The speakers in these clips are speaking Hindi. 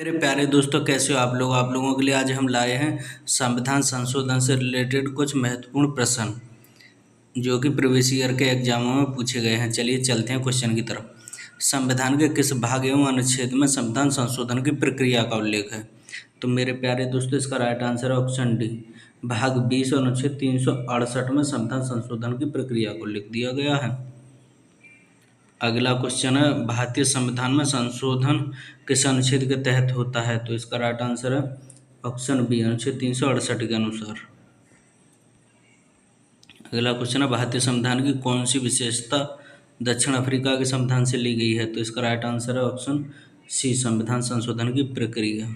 मेरे प्यारे दोस्तों, कैसे हो आप लोग। आप लोगों के लिए आज हम लाए हैं संविधान संशोधन से रिलेटेड कुछ महत्वपूर्ण प्रश्न जो कि प्रीवियस ईयर के एग्जामों में पूछे गए हैं। चलिए चलते हैं क्वेश्चन की तरफ। संविधान के किस भाग एवं अनुच्छेद में संविधान संशोधन की प्रक्रिया का उल्लेख है? तो मेरे प्यारे दोस्तों, इसका राइट आंसर है ऑप्शन डी। भाग 20 अनुच्छेद 368 में संविधान संशोधन की प्रक्रिया को लिख दिया गया है। अगला क्वेश्चन है, भारतीय संविधान में संशोधन किस अनुच्छेद के तहत होता है? तो इसका राइट आंसर है ऑप्शन बी, अनुच्छेद 368 के अनुसार। अगला क्वेश्चन है, भारतीय संविधान की कौन सी विशेषता दक्षिण अफ्रीका के संविधान से ली गई है? तो इसका राइट आंसर है ऑप्शन सी, संविधान संशोधन की प्रक्रिया।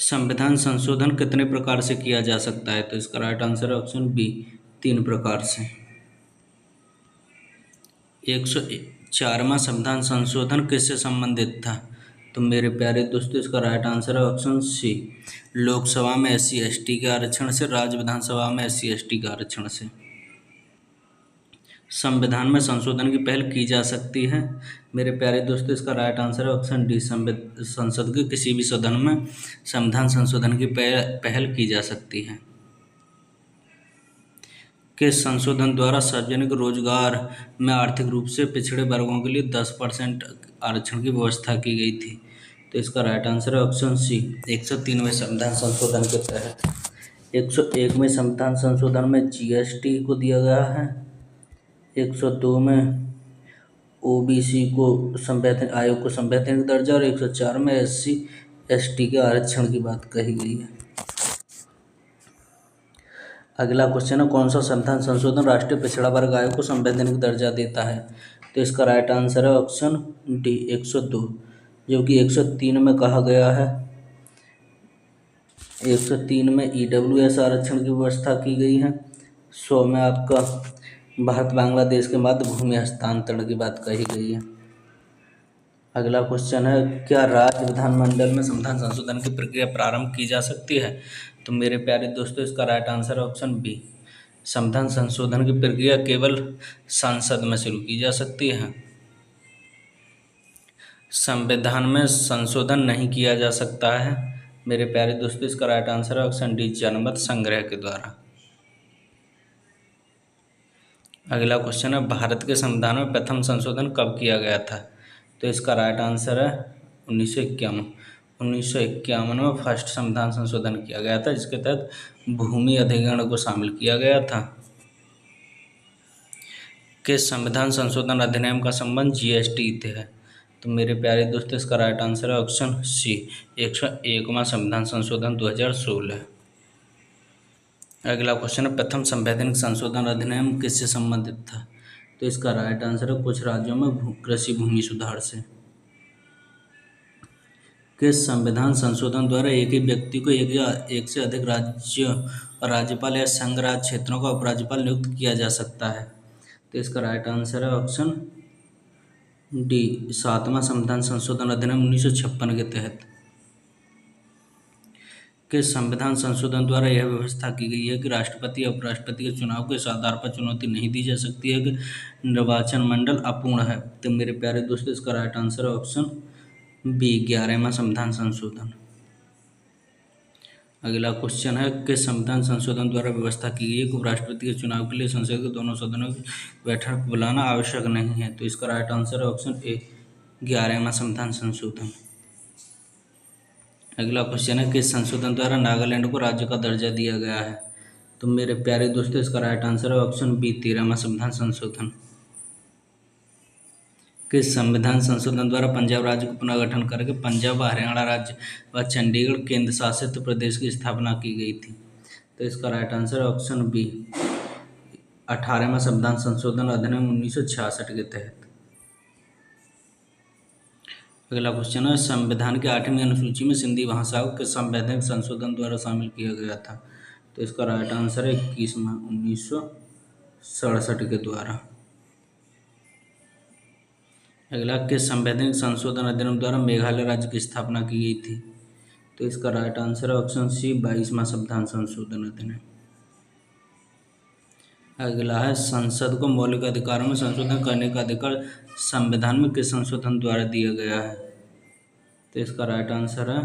संविधान संशोधन कितने प्रकार से किया जा सकता है? तो इसका राइट आंसर है ऑप्शन बी, 3 प्रकार से। 104वां संविधान संशोधन किससे संबंधित था? तो मेरे प्यारे दोस्तों, इसका राइट आंसर है ऑप्शन सी, लोकसभा में SC/ST के आरक्षण से, राज्य विधानसभा में SC/ST के आरक्षण से। संविधान में संशोधन की पहल की जा सकती है। मेरे प्यारे दोस्तों, इसका राइट आंसर है ऑप्शन डी, संसद के किसी भी सदन में संविधान संशोधन की पहल की जा सकती है। के संशोधन द्वारा सार्वजनिक रोजगार में आर्थिक रूप से पिछड़े वर्गों के लिए 10% आरक्षण की व्यवस्था की गई थी? तो इसका राइट आंसर है ऑप्शन सी, 103वें संविधान संशोधन के तहत। 101वें संविधान संशोधन में GST को दिया गया है। 102 में OBC को संवैधानिक आयोग को संवैधानिक दर्जा, और 104 में SC/ST के आरक्षण की बात कही गई है। अगला क्वेश्चन है, कौन सा संविधान संशोधन राष्ट्रीय पिछड़ा वर्ग आयोग को संवैधानिक दर्जा देता है? तो इसका राइट आंसर है ऑप्शन डी, 102, जो कि 103 में कहा गया है। 103 में EWS आरक्षण की व्यवस्था की गई है। 100 में आपका भारत बांग्लादेश के मध्य भूमि हस्तांतरण की बात कही गई है। अगला क्वेश्चन है, क्या राज्य विधानमंडल में संविधान संशोधन की प्रक्रिया प्रारंभ की जा सकती है? तो मेरे प्यारे दोस्तों, इसका राइट आंसर है ऑप्शन बी, संविधान संशोधन की प्रक्रिया केवल संसद में शुरू की जा सकती है। संविधान में संशोधन नहीं किया जा सकता है। मेरे प्यारे दोस्तों, इसका राइट आंसर है ऑप्शन डी, जनमत संग्रह के द्वारा। अगला क्वेश्चन है, भारत के संविधान में प्रथम संशोधन कब किया गया था? तो इसका राइट आंसर है 1951। 1951 में फर्स्ट संविधान संशोधन किया गया था, जिसके तहत भूमि अधिग्रहण को शामिल किया गया था। कि संविधान संशोधन अधिनियम का संबंध GST से है? तो मेरे प्यारे दोस्तों, इसका राइट आंसर है ऑप्शन सी, 101वां संविधान संशोधन 2016। अगला क्वेश्चन है, प्रथम संवैधानिक संशोधन अधिनियम किससे संबंधित था? तो इसका राइट आंसर है कुछ राज्यों में कृषि भूमि सुधार से। किस संविधान संशोधन द्वारा एक ही व्यक्ति को एक या एक से अधिक राज्य और राज्यपाल या संघ राज्य क्षेत्रों का उपराज्यपाल नियुक्त किया जा सकता है? तो इसका राइट आंसर है ऑप्शन डी, 7वां संविधान संशोधन अधिनियम 1956 के तहत। के संविधान संशोधन द्वारा यह व्यवस्था की गई है कि राष्ट्रपति या उपराष्ट्रपति के चुनाव को इस आधार पर चुनौती नहीं दी जा सकती है कि निर्वाचन मंडल अपूर्ण है? तो मेरे प्यारे दोस्तों, इसका राइट आंसर है ऑप्शन बी, 11वां संविधान संशोधन। अगला क्वेश्चन है, कि संविधान संशोधन द्वारा व्यवस्था की गई है कि उपराष्ट्रपति के चुनाव के लिए संसद के दोनों सदनों की बैठक बुलाना आवश्यक नहीं है? तो इसका राइट आंसर है ऑप्शन ए, 11वां संविधान संशोधन। अगला क्वेश्चन है, किस संशोधन द्वारा नागालैंड को राज्य का दर्जा दिया गया है? तो मेरे प्यारे दोस्तों, इसका राइट आंसर है ऑप्शन बी, 13वां संविधान संशोधन। किस संविधान संशोधन द्वारा पंजाब राज्य को पुनर्गठन करके पंजाब व हरियाणा राज्य व चंडीगढ़ केंद्र शासित प्रदेश की स्थापना की गई थी? तो इसका राइट आंसर है ऑप्शन बी, 18वां संविधान संशोधन अधिनियम 1966 के तहत। अगला क्वेश्चन है, संविधान के 8वीं अनुसूची में सिंधी भाषा को किस संवैधानिक संशोधन द्वारा शामिल किया गया था? तो इसका राइट आंसर है 21वां, 1967 के द्वारा। अगला, किस संवैधानिक संशोधन अधिनियम द्वारा मेघालय राज्य की स्थापना की गई थी? तो इसका राइट आंसर है ऑप्शन सी, 22वां संविधान संशोधन अधिनियम। अगला है, संसद को मौलिक अधिकारों में संशोधन करने का अधिकार संविधान में किस संशोधन द्वारा दिया गया है? तो इसका राइट आंसर है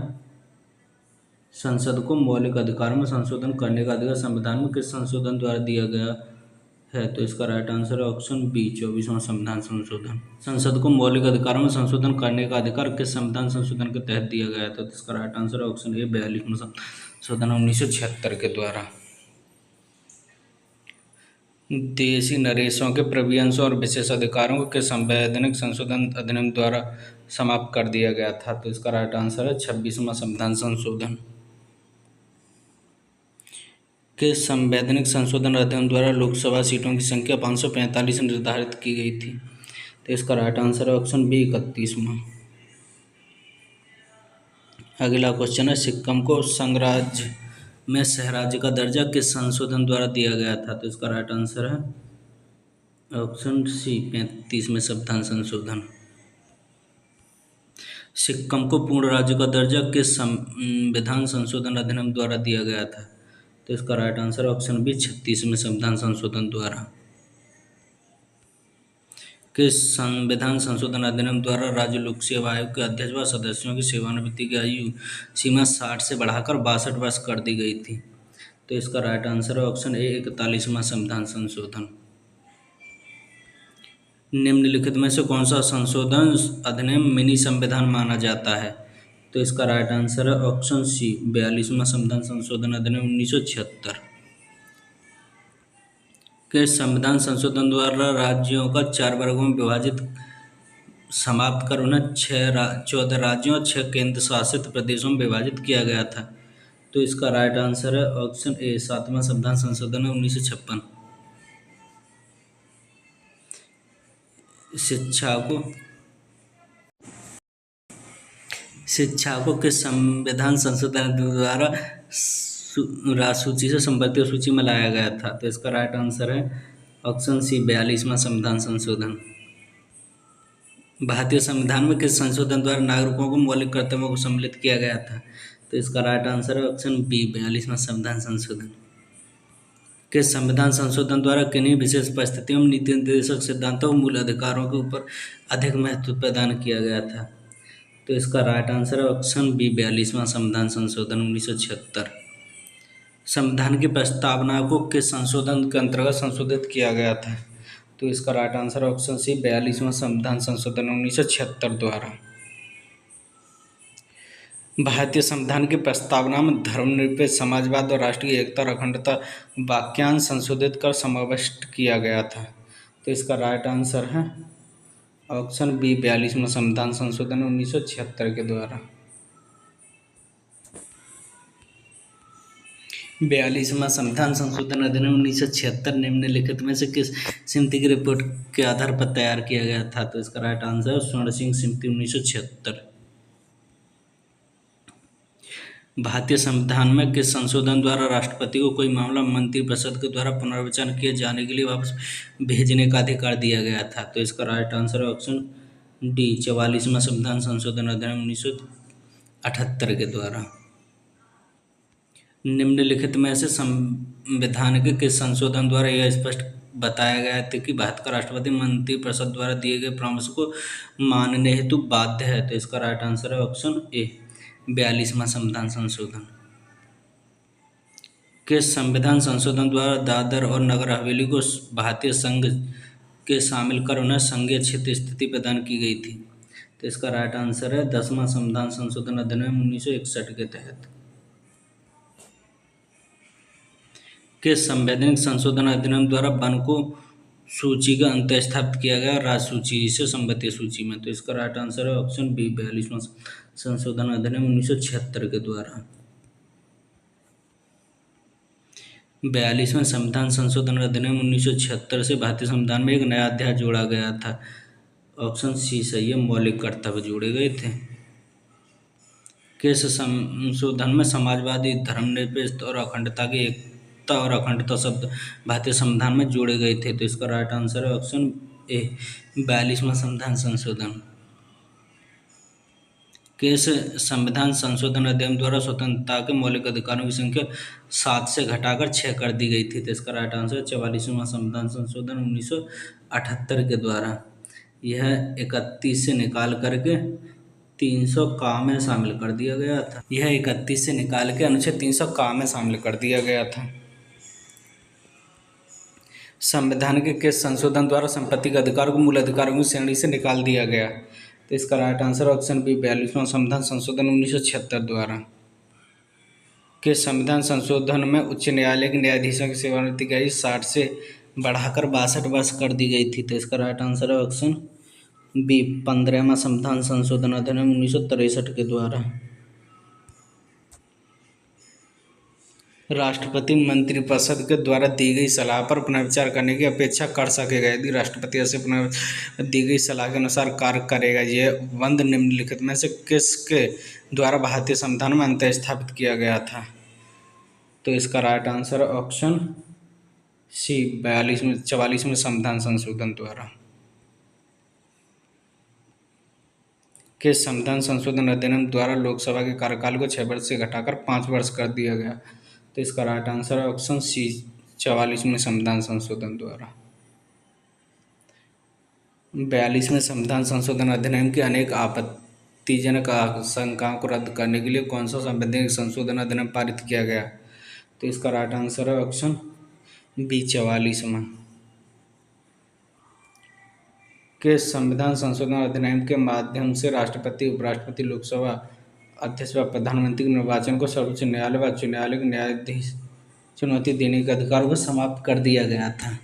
संसद को मौलिक अधिकारों में संशोधन करने का अधिकार संविधान में किस संशोधन द्वारा दिया गया है। तो इसका राइट आंसर है ऑप्शन बी 24वां संविधान संशोधन। संसद को मौलिक अधिकारों में संशोधन करने का अधिकार किस संविधान संशोधन के तहत दिया गया था। तो इसका राइट आंसर है ऑप्शन ए 42वां संशोधन 1976 के द्वारा। देशी नरेशों के प्रवियंशों और विशेष अधिकारों को किस संवैधानिक संशोधन अधिनियम द्वारा समाप्त कर दिया गया था। तो इसका राइट आंसर है 26वां संविधान संशोधन। के संवैधानिक संशोधन अधिनियम द्वारा लोकसभा सीटों की संख्या 545 निर्धारित की गई थी। तो इसका राइट आंसर है ऑप्शन बी 31वां। अगला क्वेश्चन है सिक्किम को संघराज्य में सहराज्य का दर्जा किस संशोधन द्वारा दिया गया था। तो इसका राइट आंसर है ऑप्शन सी 35वें संविधान संशोधन। सिक्किम को पूर्ण राज्य का दर्जा किस संविधान संशोधन अधिनियम द्वारा दिया गया था। तो इसका राइट आंसर ऑप्शन बी 36वें संविधान संशोधन द्वारा। किस संविधान संशोधन अधिनियम द्वारा राज्य लोक सेवा आयोग के अध्यक्ष व सदस्यों की सेवानिवृत्ति की आयु सीमा 60 से बढ़ाकर 62 वर्ष कर दी गई थी। तो इसका राइट आंसर है ऑप्शन ए 41वां संविधान संशोधन। निम्नलिखित में से कौन सा संशोधन अधिनियम मिनी संविधान माना जाता है। तो इसका राइट आंसर है ऑप्शन सी 42वां संविधान संशोधन अधिनियम 1976। के संविधान संशोधन द्वारा राज्यों का 4 वर्गों में विभाजित समाप्त कर उन्हें 14 राज्यों और 6 केंद्र शासित प्रदेशों में विभाजित किया गया था। तो इसका राइट आंसर है ऑप्शन ए 7वां संविधान संशोधन 1956। शिक्षा को किस संविधान संशोधन द्वारा सूची से संपत्तियों सूची में लाया गया था। तो इसका राइट आंसर है ऑप्शन सी 42वां संविधान संशोधन। भारतीय संविधान में किस संशोधन द्वारा नागरिकों को मौलिक कर्तव्यों को सम्मिलित किया गया था। तो इसका राइट आंसर है ऑप्शन बी 42वां संविधान संशोधन। किस संविधान संशोधन द्वारा किन्हीं विशेष परिस्थितियों में नीति निर्देशक सिद्धांतों और मूल अधिकारों के ऊपर अधिक महत्व प्रदान किया गया था। तो इसका राइट आंसर है ऑप्शन बी 42वां संविधान संशोधन 1976। संविधान की प्रस्तावना को किस संशोधन के अंतर्गत संशोधित किया गया था। तो इसका राइट आंसर ऑप्शन सी 42वां संविधान संशोधन 1976 द्वारा। भारतीय संविधान की प्रस्तावना में धर्मनिरपेक्ष समाजवाद और राष्ट्रीय एकता और अखंडता वाक्यांश संशोधित कर समाविष्ट किया गया था। तो इसका राइट आंसर है ऑप्शन बी 42वां संविधान संशोधन 1976 के द्वारा। 42वां संविधान संशोधन अधिनियम 1976 निम्नलिखित में से किस समिति की रिपोर्ट के आधार पर तैयार किया गया था। तो इसका राइट आंसर है स्वर्ण सिंह समिति 1976। भारतीय संविधान में किस संशोधन द्वारा राष्ट्रपति को कोई मामला मंत्रिपरिषद के द्वारा पुनर्विचार किए जाने के लिए वापस भेजने का अधिकार दिया गया था। तो इसका राइट आंसर है ऑप्शन डी 44वां संविधान संशोधन अधिनियम 1978 के द्वारा। निम्नलिखित में से संविधान के किस संशोधन द्वारा यह स्पष्ट बताया गया था कि भारत का राष्ट्रपति मंत्रिपरिषद द्वारा दिए गए परामर्श को मानने हेतु बाध्य है। तो इसका राइट आंसर है ऑप्शन ए 42वां संविधान संशोधन। किस संविधान संशोधन द्वारा दादर और नगर हवेली को भारतीय संघ के शामिल कर उन्हें संघीय क्षेत्र स्थिति प्रदान की गई थी। तो इसका राइट आंसर है 10वां संविधान संशोधन अधिनियम 1961 के तहत। किस संवैधानिक संशोधन अधिनियम द्वारा वन को सूची का अंत स्थापित किया गया राज्य सूची से संबंधित सूची में। तो इसका राइट आंसर है ऑप्शन बी 42वां संशोधन अधिनियम 1976 के द्वारा। 42वें संविधान संशोधन अधिनियम 1976 से भारतीय संविधान में एक नया अध्याय जोड़ा गया था। ऑप्शन सी सही है, मौलिक कर्तव्य जोड़े गए थे। किस संशोधन में समाजवादी धर्मनिरपेक्ष और अखंडता की एकता और अखंडता शब्द भारतीय संविधान में जोड़े गए थे। तो इसका राइट आंसर है ऑप्शन ए 42वां संविधान संशोधन। किस संविधान संशोधन अधिनियम द्वारा स्वतंत्रता के मौलिक अधिकारों की संख्या 7 से घटाकर 6 कर दी गई थी। तो इसका राइट आंसर 44वां संविधान संशोधन 1978 के द्वारा। यह 31 से निकाल करके 300 का में शामिल कर दिया गया था। यह 31 से निकाल के अनुच्छेद 300 का में शामिल कर दिया गया था। संविधान के किस संशोधन द्वारा संपत्ति के अधिकार को मूल अधिकारों की श्रेणी से निकाल दिया गया? तो इसका राइट आंसर ऑप्शन बी 42वां संविधान संशोधन 1976 द्वारा। के संविधान संशोधन में उच्च न्यायालय के न्यायाधीशों की सेवानिवृत्ति की आयु 60 से बढ़ाकर 62 वर्ष कर दी गई थी। तो इसका राइट आंसर है ऑप्शन बी 15वां संविधान संशोधन अधिनियम 1963 के द्वारा। राष्ट्रपति मंत्रिपरिषद के द्वारा दी गई सलाह पर पुनर्विचार करने की अपेक्षा कर सकेगा यदि राष्ट्रपति ऐसे दी गई सलाह के अनुसार कार्य करेगा। यह बंद निम्नलिखित में से किसके द्वारा भारतीय संविधान में अंतः स्थापित किया गया था? तो इसका राइट आंसर ऑप्शन सी 44वें संविधान संशोधन द्वारा। के संविधान संशोधन अधिनियम द्वारा लोकसभा के कार्यकाल को 6 वर्ष से घटाकर 5 वर्ष कर दिया गया। तो इसका राइट आंसर है ऑप्शन सी 44वें संविधान संशोधन द्वारा। 42वें संविधान संशोधन अधिनियम की अनेक आपत्तिजनक आशंकाओं को रद्द करने के लिए कौन सा संवैधानिक संशोधन अधिनियम पारित किया गया? तो इसका राइट आंसर है ऑप्शन बी 44वां। के संविधान संशोधन अधिनियम के माध्यम से राष्ट्रपति, उपराष्ट्रपति, लोकसभा अध्यक्ष व प्रधानमंत्री के निर्वाचन को सर्वोच्च न्यायालय व उच्च न्यायालय के न्यायाधीश चुनौती देने के अधिकार को समाप्त कर दिया गया था।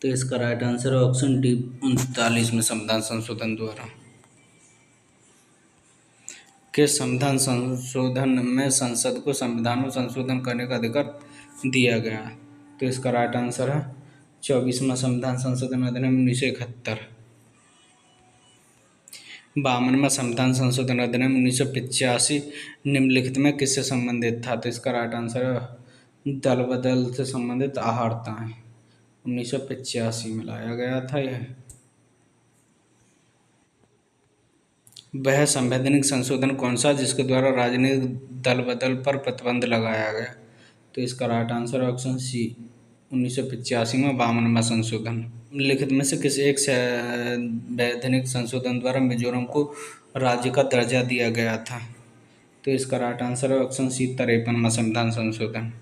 तो इसका राइट आंसर है ऑप्शन डी 39वें संविधान संशोधन द्वारा। के संविधान संशोधन में संसद को संविधान में संशोधन करने का अधिकार दिया गया। तो इसका राइट आंसर है 24वां संविधान संशोधन अधिनियम 1971। 52वां संविधान संशोधन अधिनियम 1985 निम्नलिखित में किससे संबंधित था? तो इसका राइट आंसर है दल बदल से संबंधित आहारताएं 1985 में लाया गया था। यह वह संवैधानिक संशोधन कौन सा जिसके द्वारा राजनीतिक दल बदल पर प्रतिबंध लगाया गया? तो इसका राइट आंसर है ऑप्शन सी 1985 में 52वां संशोधन। निम्नलिखित में से किसी एक संवैधानिक संशोधन द्वारा मिजोरम को राज्य का दर्जा दिया गया था? तो इसका राइट आंसर है ऑप्शन सी 53वां संविधान संशोधन।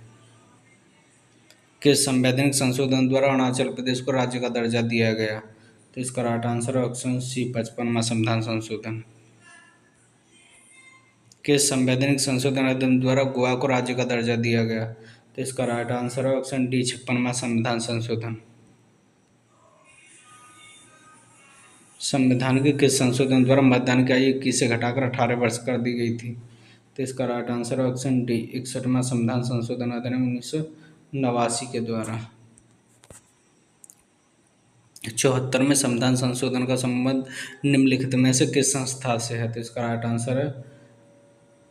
किस संवैधानिक संशोधन द्वारा अरुणाचल प्रदेश को राज्य का दर्जा दिया गया? तो इसका राइट आंसर है ऑप्शन सी 55वां संविधान संशोधन। किस संवैधानिक संशोधन अधिनियम द्वारा गोवा को राज्य का दर्जा दिया गया? तो इसका राइट आंसर है ऑप्शन डी 56वां संविधान संशोधन। संविधान के किस संशोधन द्वारा मतदान की आयु 21 से घटाकर 18 वर्ष कर दी गई थी? तो इसका राइट आंसर है ऑप्शन डी 61वां संविधान संशोधन अधिनियम 1989 के द्वारा। 74वें संविधान संशोधन का संबंध निम्नलिखित में से किस संस्था से है? तो इसका राइट आंसर है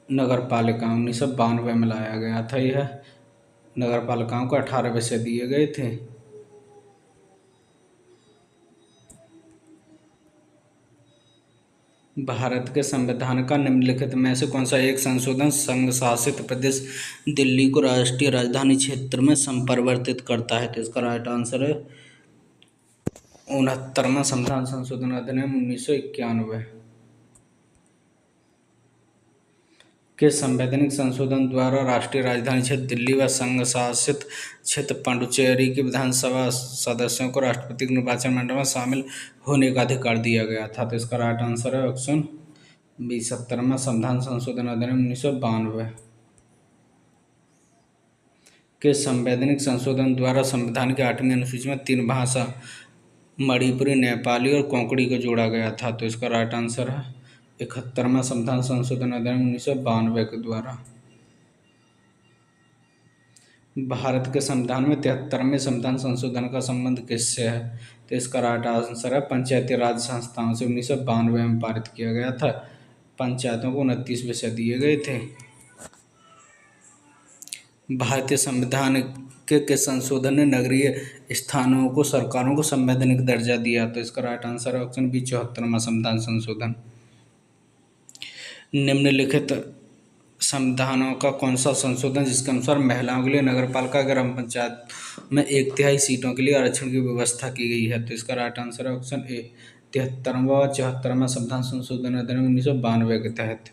नगर पालिका 1992 में लाया गया था। यह नगर पालिकाओं को 18 विषय दिए गए थे। भारत के संविधान का निम्नलिखित में से कौन सा एक संशोधन संघ शासित प्रदेश दिल्ली को राष्ट्रीय राजधानी क्षेत्र में संपरिवर्तित करता है? तो इसका राइट आंसर है 69वां संविधान संशोधन अधिनियम 1991। के संवैधानिक संशोधन द्वारा राष्ट्रीय राजधानी क्षेत्र दिल्ली व संघ शासित क्षेत्र पुडुचेरी के विधानसभा सदस्यों को राष्ट्रपति के निर्वाचन मंडल में शामिल होने का अधिकार दिया गया था? तो इसका राइट आंसर है ऑप्शन बी 70वां संविधान संशोधन अधिनियम 1992। के संवैधानिक संशोधन द्वारा संविधान के 8वीं अनुसूची में 3 भाषा मणिपुरी, नेपाली और कोंकणी को जोड़ा गया था? तो इसका राइट आंसर है 71वां संविधान संशोधन अधिनियम 1992 के द्वारा। भारत के संविधान में 73वें संविधान संशोधन का संबंध किससे है? तो इसका राइट आंसर है पंचायती राज संस्थाओं से 1992 में पारित किया गया था। पंचायतों को 29 विषय दिए गए थे। भारतीय संविधान के संशोधन ने नगरीय स्थानों को सरकारों को संवैधानिक दर्जा दिया? तो इसका राइट आंसर है ऑप्शन बी 74वां संविधान संशोधन। निम्नलिखित संविधानों का कौन सा संशोधन जिसके अनुसार महिलाओं के लिए नगरपालिका ग्राम पंचायत में 1/3 सीटों के लिए आरक्षण की व्यवस्था की गई है? तो इसका राइट आंसर है ऑप्शन ए 73वां व 74वां संविधान संशोधन अधिनियम 1992 के तहत।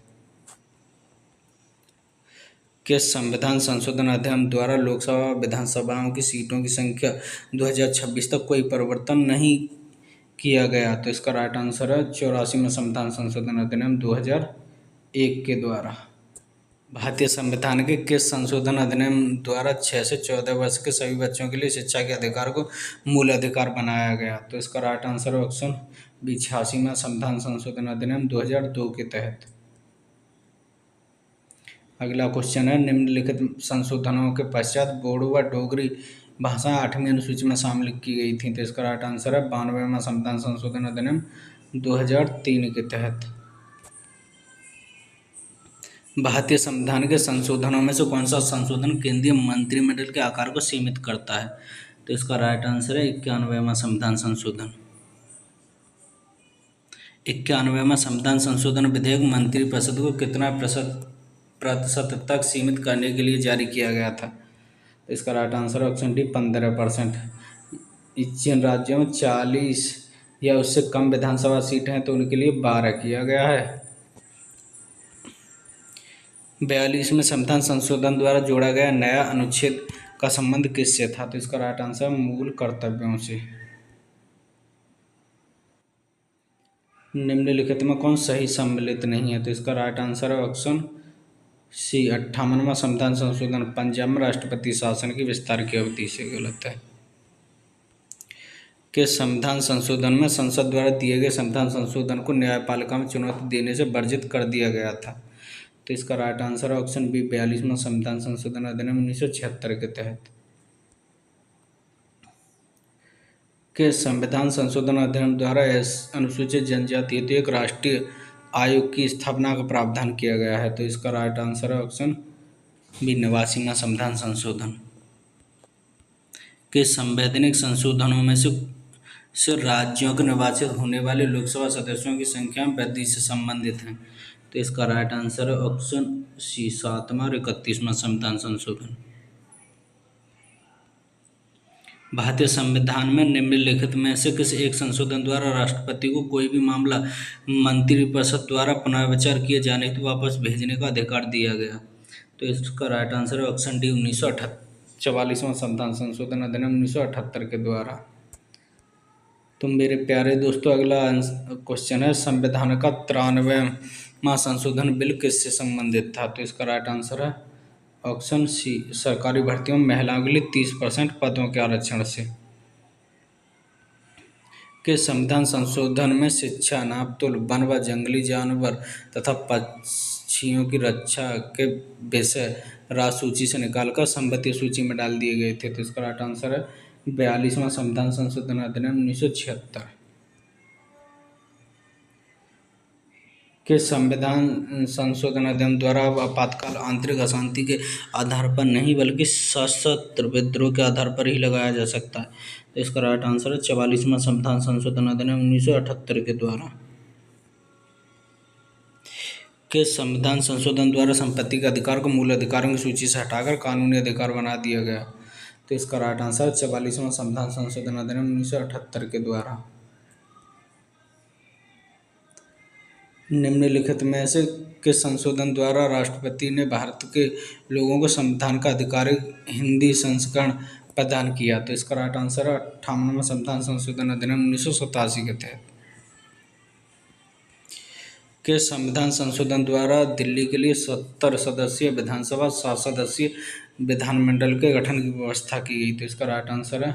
किस संविधान संशोधन अधिनियम द्वारा लोकसभा व विधानसभाओं की सीटों की संख्या 2026 तक कोई परिवर्तन नहीं किया गया? तो इसका राइट आंसर है 84वां संविधान संशोधन अधिनियम 2001 के द्वारा। भारतीय संविधान के किस संशोधन अधिनियम द्वारा 6 से 14 वर्ष के सभी बच्चों के लिए शिक्षा के अधिकार को मूल अधिकार बनाया गया? तो इसका राइट आंसर है ऑप्शन बी 86वां संविधान संशोधन अधिनियम 2002 के तहत। अगला क्वेश्चन है, निम्नलिखित संशोधनों के पश्चात बोडो व डोगरी भाषा 8वीं अनुसूची में शामिल की गई थी? तो इसका राइट आंसर है 92वां संविधान संशोधन अधिनियम 2003 के तहत। भारतीय संविधान के संशोधनों में से कौन सा संशोधन केंद्रीय मंत्रिमंडल के आकार को सीमित करता है? तो इसका राइट आंसर है 91वां संविधान संशोधन। 91वां संविधान संशोधन विधेयक मंत्रिपरिषद को कितना प्रतिशत तक सीमित करने के लिए जारी किया गया था? तो इसका राइट आंसर ऑप्शन डी 15%। जिन राज्यों में 40 या उससे कम विधानसभा सीट हैं तो उनके लिए 12 किया गया है। 42वें संविधान संशोधन द्वारा जोड़ा गया नया अनुच्छेद का संबंध किससे था? तो इसका राइट आंसर मूल कर्तव्यों से। निम्नलिखित में कौन सही सम्मिलित नहीं है? तो इसका राइट आंसर है ऑप्शन सी 58वां संविधान संशोधन पंजाब में राष्ट्रपति शासन की विस्तार की अवधि से गलत है। के संविधान संशोधन में संसद द्वारा दिए गए संविधान संशोधन को न्यायपालिका में चुनौती देने से वर्जित कर दिया गया था? तो इसका राइट आंसर है ऑप्शन बी 42वां संविधान संशोधन अधिनियम 1976 के तहत। के संविधान संशोधन अधिनियम द्वारा अनुसूचित जनजाति हेतु एक राष्ट्रीय आयोग की स्थापना का प्रावधान किया गया है? तो इसका राइट आंसर है ऑप्शन बी 89वां संविधान संशोधन। के संवैधानिक संशोधनों में से राज्यों के निर्वाचित होने वाले लोकसभा सदस्यों की संख्या में वृद्धि से संबंधित हैं? तो इसका राइट आंसर है ऑप्शन सी 7वां और 31वां संविधान संशोधन। भारतीय संविधान में निम्नलिखित में से किस एक संशोधन द्वारा राष्ट्रपति को कोई भी मामला मंत्रिपरिषद द्वारा पुनर्विचार किए जाने के वापस भेजने का अधिकार दिया गया? तो इसका राइट आंसर है ऑप्शन डी 44वां संविधान संशोधन अधिनियम 1978 के द्वारा। तो मेरे प्यारे दोस्तों, अगला क्वेश्चन है, संविधान का 93वां संशोधन बिल किससे संबंधित था? तो इसका राइट आंसर है ऑप्शन सी सरकारी भर्तियों में महिलाओं के लिए 30% पदों के आरक्षण से। के संविधान संशोधन में शिक्षा, नापतोल, वन व जंगली जानवर तथा पक्षियों की रक्षा के विषय राज्य सूची से निकालकर संबंधित सूची में डाल दिए गए थे? तो इसका राइट आंसर है 42वां संविधान संशोधन अधिनियम 1976। के संविधान संशोधन अधिनियम द्वारा आपातकाल आंतरिक अशांति के आधार पर नहीं बल्कि सशस्त्र विद्रोह के आधार पर ही लगाया जा सकता है? तो इसका राइट आंसर है 44वां संविधान संशोधन अधिनियम 1978 के द्वारा। के संविधान संशोधन द्वारा संपत्ति के अधिकार को मूल अधिकारों की सूची से हटाकर कानूनी अधिकार बना दिया गया? तो इसका राइट आंसर 44वां संविधान संशोधन अधिनियम 1978 के द्वारा। निम्नलिखित में से किस संशोधन द्वारा राष्ट्रपति ने भारत के लोगों को संविधान का आधिकारिक हिंदी संस्करण प्रदान किया? तो इसका राइट आंसर है 58वां संविधान संशोधन अधिनियम 1987 के तहत। के संविधान संशोधन द्वारा दिल्ली के लिए 70 सदस्यीय विधानसभा 7 सदस्यीय विधानमंडल के गठन की व्यवस्था की गई? तो इसका राइट आंसर है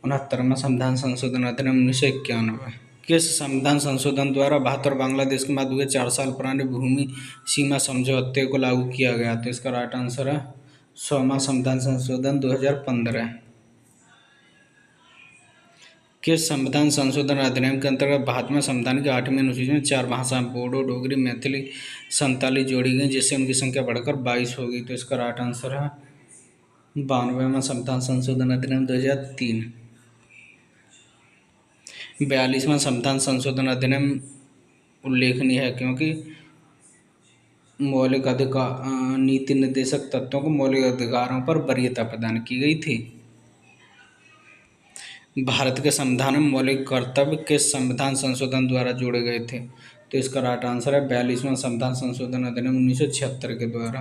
69वां संविधान संशोधन अधिनियम 1991। किस संविधान संशोधन द्वारा भारत और बांग्लादेश के मध्य हुए 4 साल पुराने भूमि सीमा समझौते को लागू किया गया? तो इसका राइट आंसर है 100वां संविधान संशोधन 2015। किस संविधान संशोधन अधिनियम के अंतर्गत भारत में संविधान की 8वीं अनुसूची में 4 भाषाएं बोडो, डोगरी, मैथिली, संताली जोड़ी गई, जिससे उनकी संख्या बढ़कर 22 हो गई? तो इसका राइट आंसर है 92वां संविधान संशोधन अधिनियम 2003। 42वां संविधान संशोधन अधिनियम उल्लेखनीय है क्योंकि मौलिक अधिकार नीति निर्देशक तत्वों को मौलिक अधिकारों पर वरीयता प्रदान की गई थी। भारत के संविधान में मौलिक कर्तव्य किस संविधान संशोधन द्वारा जोड़े गए थे? तो इसका राइट आंसर है 42वां संविधान संशोधन अधिनियम 1976 के द्वारा।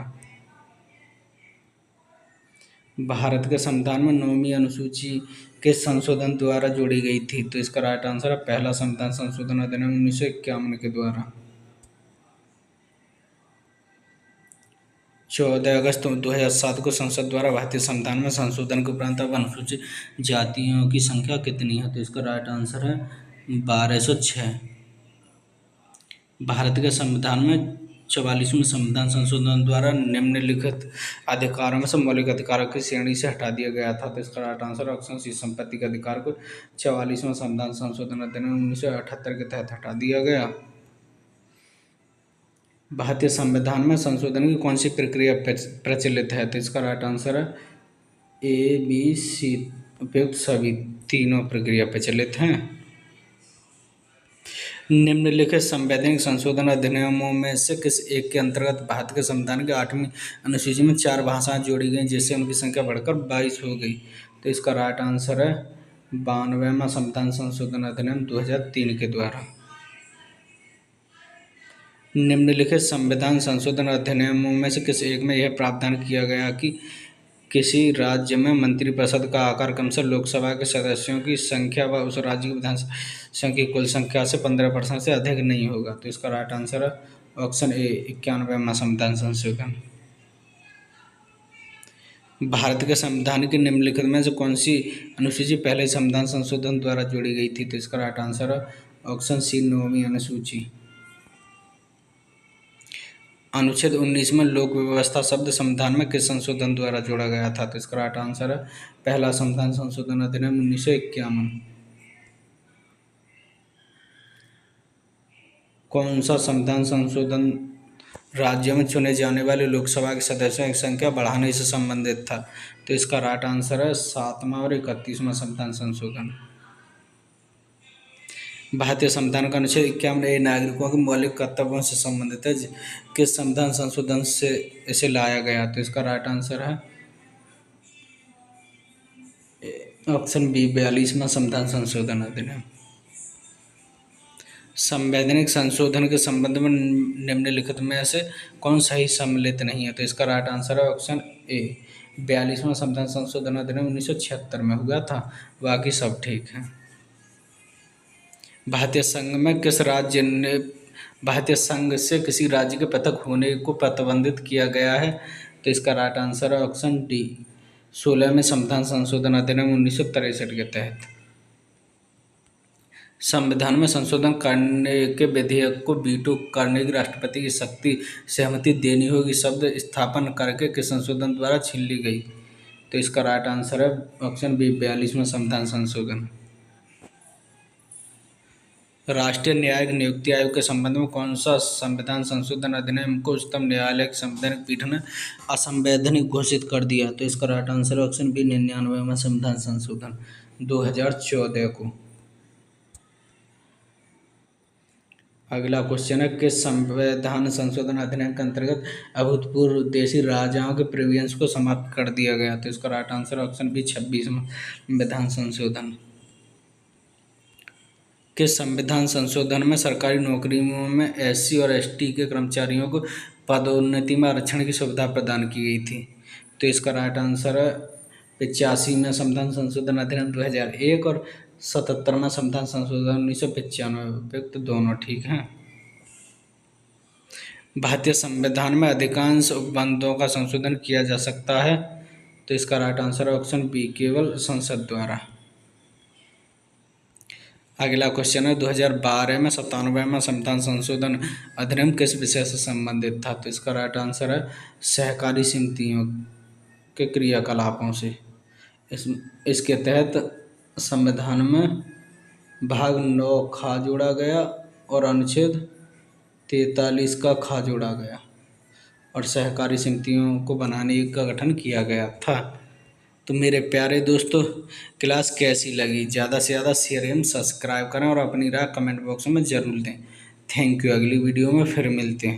भारत के संविधान में 9वीं अनुसूची किस संशोधन द्वारा जोड़ी गई थी? तो इसका राइट आंसर है पहला संविधान संशोधन अधिनियम 1951 के द्वारा। 14 अगस्त 2007 को संसद द्वारा भारतीय संविधान में संशोधन के उपरांत अब अनुसूचित जातियों की संख्या कितनी है? तो इसका राइट आंसर है 1206। भारत के संविधान में 44वें संविधान संशोधन द्वारा निम्नलिखित अधिकारों में से मौलिक अधिकारों की श्रेणी से हटा दिया गया था। तो इसका राइट आंसर ऑप्शन सी, संपत्ति के अधिकार को 44वें संविधान संशोधन अधिनियम 1978 के तहत हटा दिया गया। भारतीय संविधान में संशोधन की कौन सी प्रक्रिया प्रचलित है? तो इसका राइट आंसर है ABC, उपयुक्त सभी तीनों प्रक्रिया प्रचलित हैं। निम्नलिखित संवैधानिक संशोधन अधिनियमों में से किस एक के अंतर्गत भारत के संविधान की 8वीं अनुसूची में 4 भाषाएं जोड़ी गई जिससे उनकी संख्या बढ़कर 22 हो गई? तो इसका राइट आंसर है 92वां संविधान संशोधन अधिनियम 2003 के द्वारा। निम्नलिखित संविधान संशोधन अधिनियमों में से किस एक में यह प्रावधान किया गया कि किसी राज्य में मंत्रिपरिषद का आकार क्रमशः लोकसभा के सदस्यों की संख्या व उस राज्य की विधानसभा की कुल संख्या से 15% से अधिक नहीं होगा? तो इसका राइट आंसर है ऑप्शन ए, 91वां संविधान संशोधन। भारत के संविधान की निम्नलिखित में से कौन सी अनुसूची पहले संविधान संशोधन द्वारा जोड़ी गई थी? तो इसका राइट आंसर है ऑप्शन सी, 9वीं अनुसूची। अनुच्छेद 19 में लोक व्यवस्था शब्द संविधान में किस संशोधन द्वारा जोड़ा गया था? तो इसका राइट आंसर है पहला संविधान संशोधन अधिनियम 1951। कौन सा संविधान संशोधन राज्यों में चुने जाने वाले लोकसभा के सदस्यों की संख्या बढ़ाने से संबंधित था? तो इसका राइट आंसर है 7वां और 31वां संविधान संशोधन। भारतीय संविधान का अनुच्छेद 51 नागरिकों के मौलिक कर्तव्यों से संबंधित है। किस संविधान संशोधन से इसे लाया गया? तो इसका राइट आंसर है ऑप्शन बी, 42वां संविधान संशोधन अधिनियम। संवैधानिक संशोधन के संबंध में निम्नलिखित में से कौन सही सम्मिलित नहीं है? तो इसका राइट आंसर है ऑप्शन ए, 42वां संविधान संशोधन अधिनियम 1976 में हुआ था, बाकी सब ठीक है। भारतीय संघ से किसी राज्य के पृथक होने को प्रतिबंधित किया गया है? तो इसका राइट आंसर है ऑप्शन डी, 16वें संविधान संशोधन अधिनियम 1963 के तहत। संविधान में संशोधन करने के विधेयक को वीटो करने की राष्ट्रपति की शक्ति सहमति देनी होगी शब्द स्थापन करके किस संशोधन द्वारा छीन ली गई? तो इसका राइट आंसर है ऑप्शन बी, 42वां संविधान संशोधन। राष्ट्रीय न्यायिक नियुक्ति आयोग के संबंध में कौन सा संविधान संशोधन अधिनियम को उच्चतम न्यायालय की संवैधानिक पीठ ने असंवैधानिक घोषित कर दिया? तो इसका राइट आंसर ऑप्शन बी, 99वां संविधान संशोधन 2014 को। अगला क्वेश्चन है किस संविधान संशोधन अधिनियम के अंतर्गत अभूतपूर्व देशी राजाओं के प्रेवियंस को समाप्त कर दिया गया? तो इसका राइट आंसर ऑप्शन बी, 26वां संविधान संशोधन। के संविधान संशोधन में सरकारी नौकरियों में SC और ST के कर्मचारियों को पदोन्नति में आरक्षण की सुविधा प्रदान की गई थी? तो इसका राइट आंसर है 85वां संविधान संशोधन अधिनियम 2001 और 77वां संविधान संशोधन 1995, उपयुक्त दोनों ठीक हैं। भारतीय संविधान में अधिकांश उपबंधों का संशोधन किया जा सकता है? तो इसका राइट आंसर है ऑप्शन बी, केवल संसद द्वारा। अगला क्वेश्चन है 2012 में 97वां संविधान संशोधन अधिनियम किस विषय से संबंधित था? तो इसका राइट आंसर है सहकारी समितियों के क्रियाकलापों से। इसके तहत संविधान में भाग 9 खा जोड़ा गया और अनुच्छेद 43 का खा जोड़ा गया और सहकारी समितियों को बनाने का गठन किया गया था। तो मेरे प्यारे दोस्तों, क्लास कैसी लगी? ज़्यादा से ज़्यादा शेयर एवं सब्सक्राइब करें और अपनी राय कमेंट बॉक्स में ज़रूर दें। Thank you. अगली वीडियो में फिर मिलते हैं।